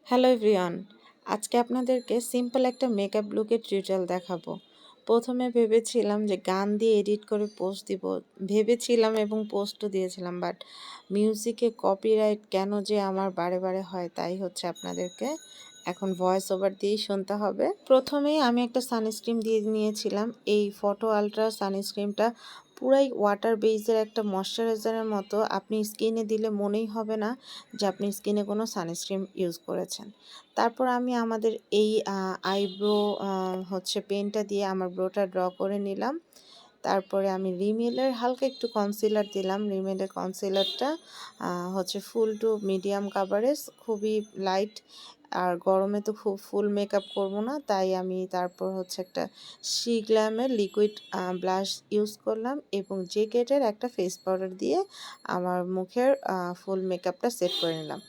Hello everyone, আজকে আপনাদেরকে simple একটা মেকআপ লুকের টিউটোরিয়াল দেখাবো। প্রথমে ভেবেছিলাম যে গান দিয়ে এডিট করে পোস্ট দিব, ভেবেছিলাম এবং পোস্টও দিয়েছিলাম, বাট মিউজিকে কপিরাইট কেন যে আমার বারে বারে হয় তাই হচ্ছে আপনাদেরকে এখন ভয়েস ওভার দিয়েই শুনতে হবে। প্রথমেই আমি একটা সানস্ক্রিন দিয়ে নিয়েছিলাম। এই ফটো আলট্রা সানস্ক্রিনটা পুরাই ওয়াটার বেসের একটা ময়শ্চারাইজারের মতো, আপনি স্কিনে দিলে মনেই হবে না যে আপনি স্কিনে কোনো সানস্ক্রিন ইউজ করেছেন। তারপর আমি আমাদের এই আইব্রো হচ্ছে পেনটা দিয়ে আমার ব্রোটা ড্র করে নিলাম। তারপরে আমি রিমেলের হালকা একটু কনসিলার দিলাম। রিমেলের কনসিলারটা হচ্ছে ফুল টু মিডিয়াম কাভারেজ, খুবই লাইট। আর গরমে তো খুব ফুল মেকআপ করব না, তাই আমি তারপর হচ্ছে একটা গ্ল্যামের লিকুইড ব্লাশ ইউজ করলাম এবং জেকেটের একটা ফেস পাউডার দিয়ে আমার মুখের ফুল মেকআপটা সেট করে নিলাম।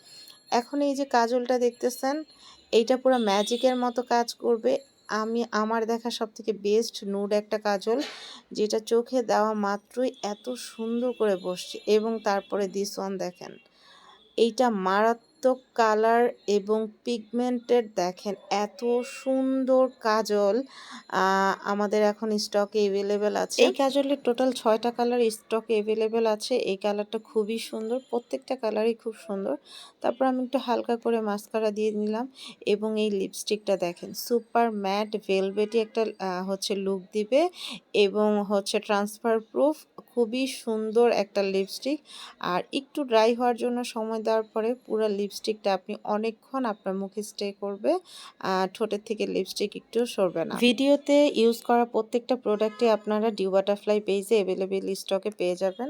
এখন এই যে কাজলটা দেখতেছেন, এইটা পুরো ম্যাজিকের মতো কাজ করবে। আমার দেখা সবথেকে বেস্ট নুড একটা কাজল, যেটা চোখে দেওয়া মাত্রই এত সুন্দর করে বসছে। এবং তারপরে দিস ওয়ান দেখেন, এইটা মারাত্মক কালার এবং পিগমেন্টেড, দেখেন এত সুন্দর কাজল আমাদের এখন স্টকে এভেলেবেল আছে। এই কাজলের টোটাল 6টা কালার স্টকে এভেলেবেল আছে। এই কালারটা খুবই সুন্দর, প্রত্যেকটা কালারই খুব সুন্দর। তারপর আমি একটু হালকা করে মাস্কারা দিয়ে নিলাম এবং এই লিপস্টিকটা দেখেন সুপার ম্যাট ভেলভেটি একটা হচ্ছে লুক দিবে এবং হচ্ছে ট্রান্সফার প্রুফ, খুবই সুন্দর একটা লিপস্টিক। আর একটু ড্রাই হওয়ার জন্য সময় দেওয়ার পরে পুরো লিপস্টিকটা আপনি অনেকক্ষণ আপনার মুখে স্টে করবে, ঠোঁটের থেকে লিপস্টিক একটু সরবে না। ভিডিওতে ইউজ করা প্রত্যেকটা প্রোডাক্টে আপনারা ডিউ বাটারফ্লাই পেজে অ্যাভেলেবেল স্টকে পেয়ে যাবেন।